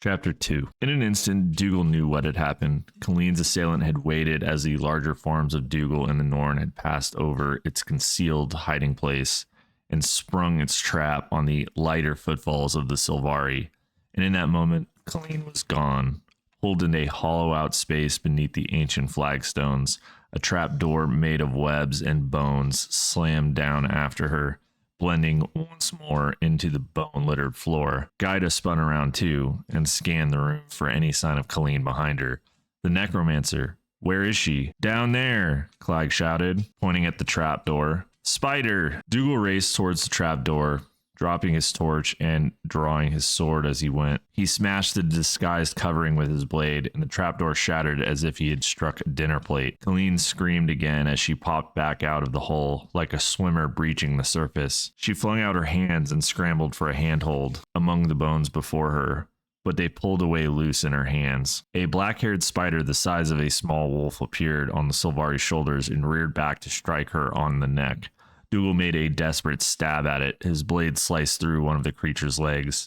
Chapter 2. In an instant, Dougal knew what had happened. Colleen's assailant had waited as the larger forms of Dougal and the Norn had passed over its concealed hiding place and sprung its trap on the lighter footfalls of the Sylvari. And in that moment, Colleen was gone, pulled into a hollow-out space beneath the ancient flagstones. A trap door made of webs and bones slammed down after her, blending once more into the bone-littered floor. Gaida spun around too and scanned the room for any sign of Colleen behind her. The necromancer. Where is she? Down there, Clag shouted, pointing at the trap door. Spider! Dougal raced towards the trap door, dropping his torch and drawing his sword as he went. He smashed the disguised covering with his blade, and the trapdoor shattered as if he had struck a dinner plate. Colleen screamed again as she popped back out of the hole, like a swimmer breaching the surface. She flung out her hands and scrambled for a handhold among the bones before her, but they pulled away loose in her hands. A black-haired spider the size of a small wolf appeared on the Sylvari's shoulders and reared back to strike her on the neck. Dougal made a desperate stab at it. His blade sliced through one of the creature's legs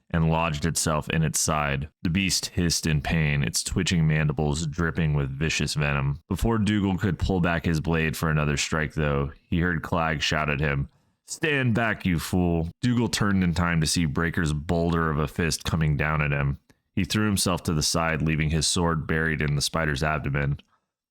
and lodged itself in its side. The beast hissed in pain, its twitching mandibles dripping with vicious venom. Before Dougal could pull back his blade for another strike, though, he heard Clag shout at him, "Stand back, you fool!" Dougal turned in time to see Breaker's boulder of a fist coming down at him. He threw himself to the side, leaving his sword buried in the spider's abdomen.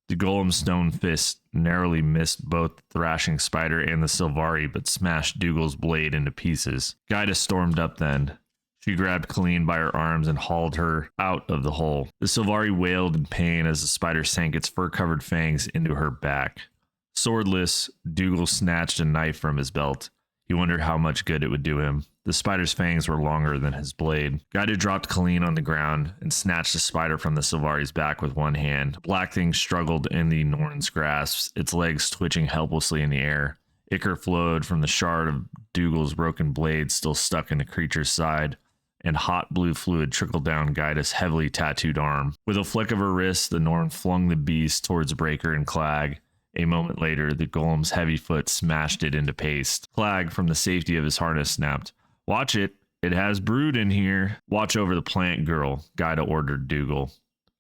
The golem's stone fist narrowly missed both the thrashing spider and the Sylvari, but smashed Dougal's blade into pieces. Gaida stormed up then. She grabbed Colleen by her arms and hauled her out of the hole. The Sylvari wailed in pain as the spider sank its fur-covered fangs into her back. Swordless, Dougal snatched a knife from his belt. He wondered how much good it would do him. The spider's fangs were longer than his blade. Gaida dropped Colleen on the ground and snatched the spider from the Sylvari's back with one hand. The black thing struggled in the Norn's grasp, its legs twitching helplessly in the air. Ichor flowed from the shard of Dougal's broken blade still stuck in the creature's side, and hot blue fluid trickled down Gaida's heavily tattooed arm. With a flick of her wrist, the Norn flung the beast towards Breaker and Clag. A moment later, the golem's heavy foot smashed it into paste. Clag, from the safety of his harness, snapped, "Watch it. It has brood in here." "Watch over the plant girl," Gaida ordered Dougal.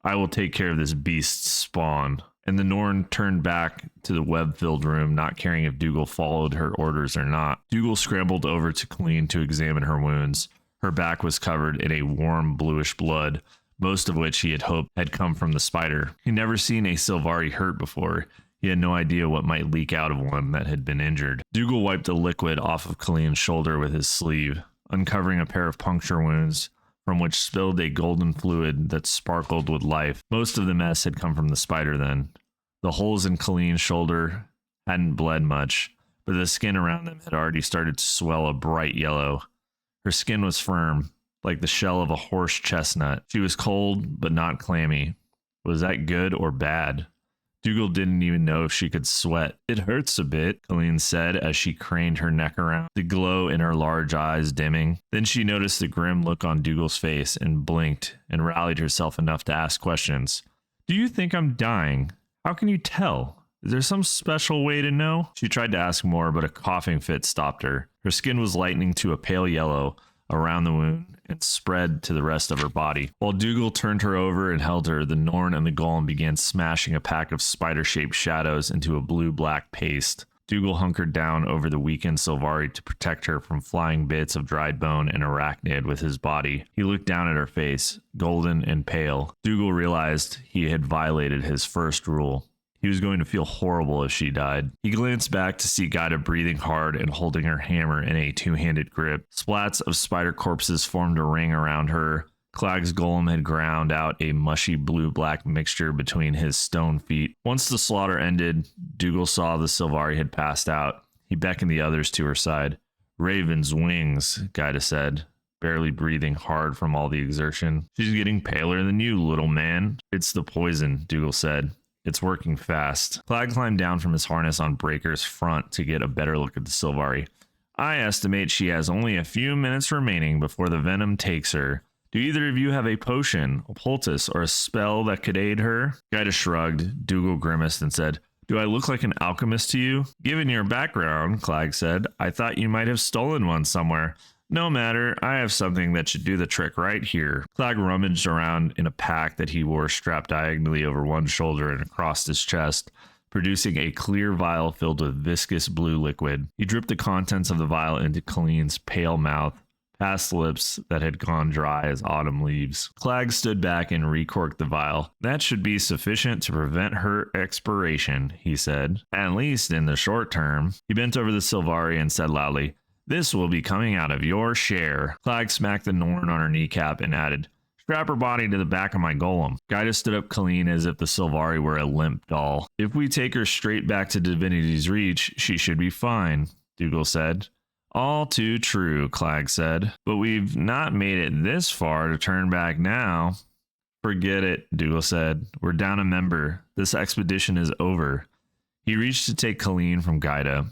"I will take care of this beast's spawn." And the Norn turned back to the web-filled room, not caring if Dougal followed her orders or not. Dougal scrambled over to Colleen to examine her wounds. Her back was covered in a warm bluish blood, most of which he had hoped had come from the spider. He'd never seen a Sylvari hurt before. He had no idea what might leak out of one that had been injured. Dougal wiped the liquid off of Colleen's shoulder with his sleeve, uncovering a pair of puncture wounds from which spilled a golden fluid that sparkled with life. Most of the mess had come from the spider then. The holes in Colleen's shoulder hadn't bled much, but the skin around them had already started to swell a bright yellow. Her skin was firm, like the shell of a horse chestnut. She was cold, but not clammy. Was that good or bad? Dougal didn't even know if she could sweat. "It hurts a bit," Colleen said as she craned her neck around, the glow in her large eyes dimming. Then she noticed the grim look on Dougal's face and blinked and rallied herself enough to ask questions. "Do you think I'm dying? How can you tell? Is there some special way to know?" She tried to ask more, but a coughing fit stopped her. Her skin was lightening to a pale yellow around the wound and spread to the rest of her body. While Dougal turned her over and held her, the Norn and the golem began smashing a pack of spider-shaped shadows into a blue-black paste. Dougal hunkered down over the weakened Sylvari to protect her from flying bits of dried bone and arachnid with his body. He looked down at her face, golden and pale. Dougal realized he had violated his first rule. He was going to feel horrible if she died. He glanced back to see Gaida breathing hard and holding her hammer in a two-handed grip. Splats of spider corpses formed a ring around her. Clag's golem had ground out a mushy blue-black mixture between his stone feet. Once the slaughter ended, Dougal saw the Sylvari had passed out. He beckoned the others to her side. "Raven's wings," Gaida said, barely breathing hard from all the exertion. "She's getting paler than you, little man." "It's the poison," Dougal said. "It's working fast." Clag climbed down from his harness on Breaker's front to get a better look at the Sylvari. "I estimate she has only a few minutes remaining before the venom takes her. Do either of you have a potion, a poultice, or a spell that could aid her?" Gaida shrugged. Dougal grimaced and said, "Do I look like an alchemist to you?" "Given your background," Clag said, "I thought you might have stolen one somewhere. No matter, I have something that should do the trick right here. Clag rummaged around in a pack that he wore strapped diagonally over one shoulder and across his chest, producing a clear vial filled with viscous blue liquid. He dripped the contents of the vial into Colleen's pale mouth, past lips that had gone dry as autumn leaves. Clag stood back and recorked the vial. That should be sufficient to prevent her expiration, he said, at least in the short term. He bent over the Sylvari and said loudly, "This will be coming out of your share." Clag smacked the Norn on her kneecap and added, "Strap her body to the back of my golem." Gaida stood up Colleen as if the Sylvari were a limp doll. "If we take her straight back to Divinity's Reach, she should be fine," Dougal said. "All too true," Clag said. "But we've not made it this far to turn back now." "Forget it," Dougal said. "We're down a member. This expedition is over." He reached to take Colleen from Gaida.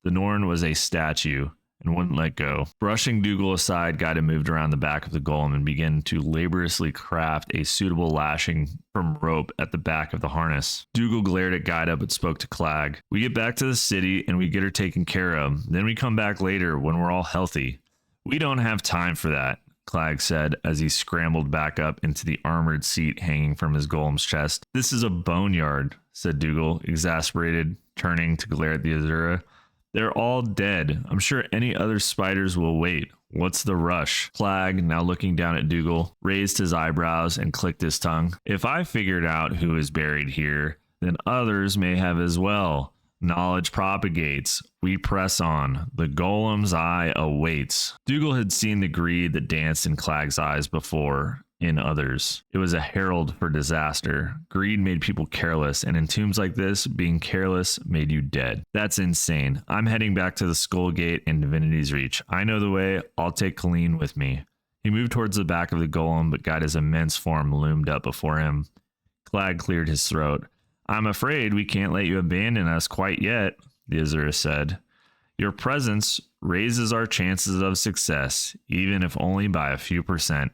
The Norn was a statue and wouldn't let go. Brushing Dougal aside, Gaida moved around the back of the golem and began to laboriously craft a suitable lashing from rope at the back of the harness. Dougal glared at Gaida but spoke to Clag. "We get back to the city and we get her taken care of. Then we come back later when we're all healthy." "We don't have time for that," Clag said as he scrambled back up into the armored seat hanging from his golem's chest. "This is a boneyard," said Dougal, exasperated, turning to glare at the Azura. "They're all dead. I'm sure any other spiders will wait. What's the rush?" Clag, now looking down at Dougal, raised his eyebrows and clicked his tongue. "If I figured out who is buried here, then others may have as well. Knowledge propagates. We press on. The golem's eye awaits." Dougal had seen the greed that danced in Clag's eyes before in others. It was a herald for disaster. Greed made people careless, and in tombs like this, being careless made you dead. "That's insane. I'm heading back to the Skull Gate and Divinity's Reach. I know the way. I'll take Colleen with me." He moved towards the back of the golem, but Gaida's immense form loomed up before him. Clag cleared his throat. "I'm afraid we can't let you abandon us quite yet," the Azura said. "Your presence raises our chances of success, even if only by a few %.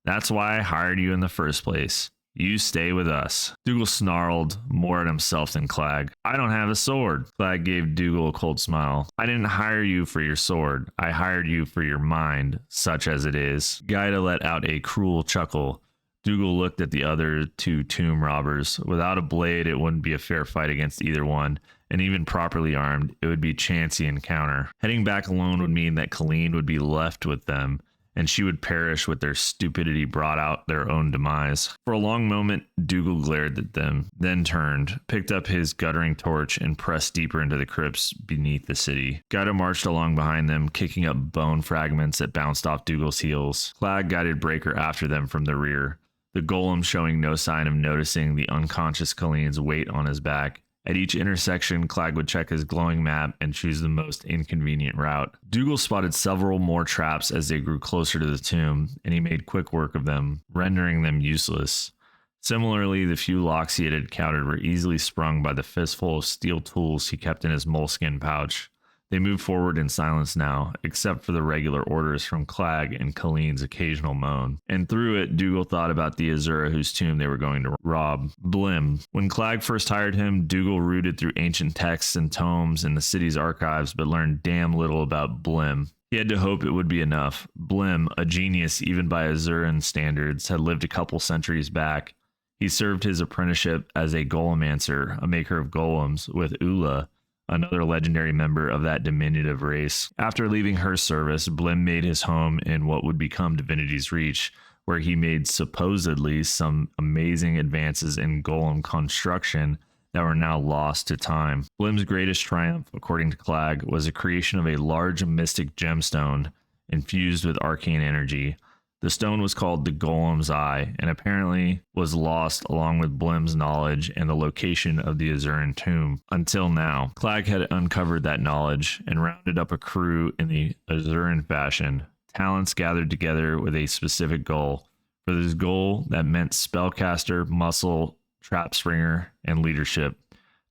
That's why I hired you in the first place. You stay with us." Dougal snarled, more at himself than Clag. "I don't have a sword." Clag gave Dougal a cold smile. "I didn't hire you for your sword. I hired you for your mind, such as it is." Gaida let out a cruel chuckle. Dougal looked at the other two tomb robbers. Without a blade, it wouldn't be a fair fight against either one, and even properly armed, it would be a chancy encounter. Heading back alone would mean that Colleen would be left with them, and she would perish with their stupidity brought out their own demise. For a long moment, Dougal glared at them, then turned, picked up his guttering torch, and pressed deeper into the crypts beneath the city. Gaida marched along behind them, kicking up bone fragments that bounced off Dougal's heels. Clag guided Breaker after them from the rear, the golem showing no sign of noticing the unconscious Colleen's weight on his back. At each intersection, Clag would check his glowing map and choose the most inconvenient route. Dougal spotted several more traps as they grew closer to the tomb, and he made quick work of them, rendering them useless. Similarly, the few locks he had encountered were easily sprung by the fistful of steel tools he kept in his moleskin pouch. They moved forward in silence now, except for the regular orders from Clag and Colleen's occasional moan. And through it, Dougal thought about the Azura whose tomb they were going to rob. Blim. When Clag first hired him, Dougal rooted through ancient texts and tomes in the city's archives, but learned damn little about Blim. He had to hope it would be enough. Blim, a genius even by Azuran standards, had lived a couple centuries back. He served his apprenticeship as a golemancer, a maker of golems, with Ula, another legendary member of that diminutive race. After leaving her service, Blim made his home in what would become Divinity's Reach, where he made supposedly some amazing advances in golem construction that were now lost to time. Blim's greatest triumph, according to Clag, was the creation of a large mystic gemstone infused with arcane energy. The stone was called the Golem's Eye, and apparently was lost along with Blim's knowledge and the location of the Azuran tomb. Until now, Clag had uncovered that knowledge and rounded up a crew in the Azuran fashion, talents gathered together with a specific goal. For this goal, that meant spellcaster, muscle, trap springer, and leadership.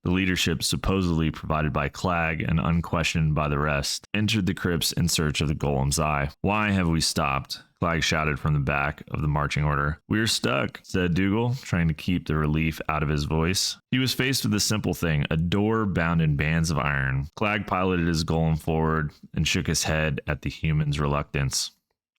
The leadership, supposedly provided by Clag and unquestioned by the rest, entered the crypts in search of the Golem's Eye. Why have we stopped? Clag shouted from the back of the marching order. "We're stuck," said Dougal, trying to keep the relief out of his voice. He was faced with a simple thing, a door bound in bands of iron. Clag piloted his golem forward and shook his head at the human's reluctance.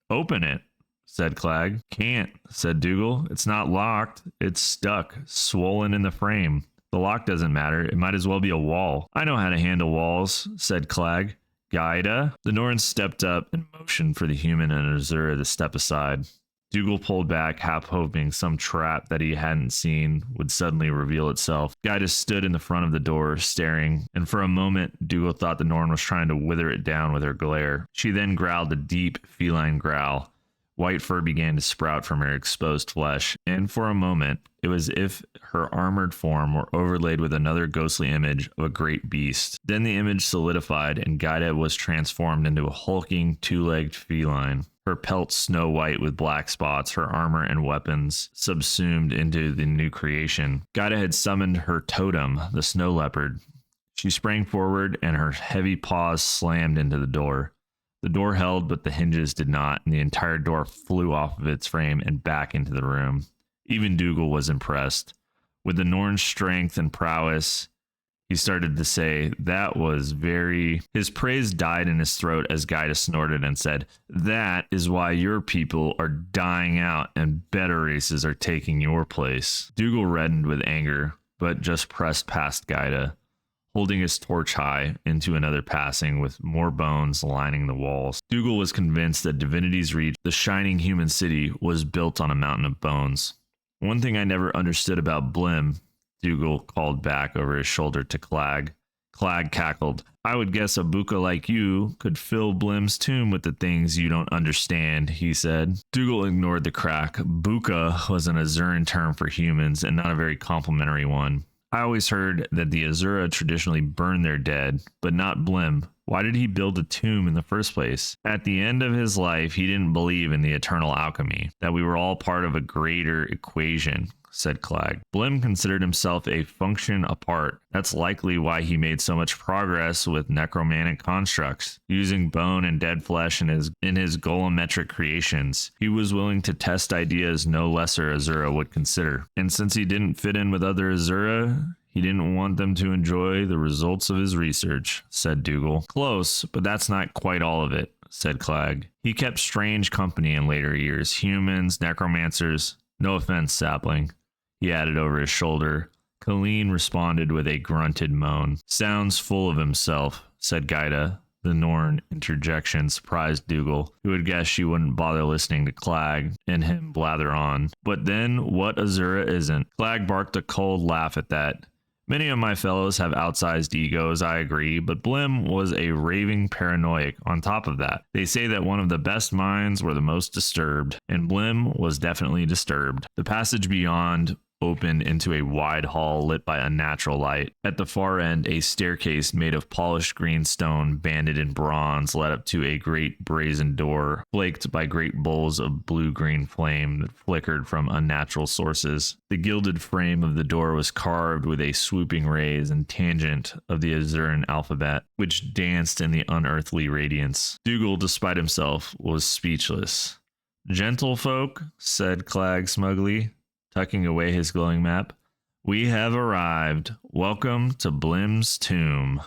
"Open it," said Clag. "Can't," said Dougal. "It's not locked. It's stuck, swollen in the frame. The lock doesn't matter. It might as well be a wall." "I know how to handle walls," said Clag. "Gaida?" The Norn stepped up and motioned for the human and Azura to step aside. Dougal pulled back, half hoping some trap that he hadn't seen would suddenly reveal itself. Gaida stood in the front of the door, staring, and for a moment Dougal thought the Norn was trying to wither it down with her glare. She then growled a deep, feline growl. White fur began to sprout from her exposed flesh, and for a moment, it was as if her armored form were overlaid with another ghostly image of a great beast. Then the image solidified, and Gaida was transformed into a hulking, two-legged feline. Her pelt snow white with black spots, her armor and weapons subsumed into the new creation. Gaida had summoned her totem, the snow leopard. She sprang forward, and her heavy paws slammed into the door. The door held, but the hinges did not, and the entire door flew off of its frame and back into the room. Even Dougal was impressed. With the Norn's strength and prowess, he started to say, "That was very..." His praise died in his throat as Gaida snorted and said, "That is why your people are dying out and better races are taking your place." Dougal reddened with anger, but just pressed past Gaida, holding his torch high into another passing with more bones lining the walls. Dougal was convinced that Divinity's Reach, the shining human city, was built on a mountain of bones. "One thing I never understood about Blim," Dougal called back over his shoulder to Clag. Clag cackled. "I would guess a Buka like you could fill Blim's tomb with the things you don't understand," he said. Dougal ignored the crack. Buka was an Azuran term for humans, and not a very complimentary one. "I always heard that the Azura traditionally burn their dead, but not Blim. Why did he build a tomb in the first place?" "At the end of his life, he didn't believe in the eternal alchemy, that we were all part of a greater equation," said Clag. "Blim considered himself a function apart. That's likely why he made so much progress with necromantic constructs, using bone and dead flesh in his golemetric creations. He was willing to test ideas no lesser Azura would consider. And since he didn't fit in with other Azura, he didn't want them to enjoy the results of his research," said Dougal. "Close, but that's not quite all of it," said Clag. "He kept strange company in later years. Humans, necromancers. No offense, sapling," he added over his shoulder. Colleen responded with a grunted moan. "Sounds full of himself," said Gaida. The Norn interjection surprised Dougal, who had guessed she wouldn't bother listening to Clag and him blather on. But then, what Azura isn't? Clag barked a cold laugh at that. "Many of my fellows have outsized egos, I agree, but Blim was a raving paranoiac on top of that. They say that one of the best minds were the most disturbed, and Blim was definitely disturbed." The passage beyond opened into a wide hall lit by unnatural light. At the far end, a staircase made of polished green stone banded in bronze led up to a great brazen door, flaked by great bowls of blue-green flame that flickered from unnatural sources. The gilded frame of the door was carved with a swooping rays and tangent of the Azuran alphabet, which danced in the unearthly radiance. Dougal, despite himself, was speechless. "Gentlefolk," said Clag smugly, tucking away his glowing map, "we have arrived. Welcome to Blim's tomb."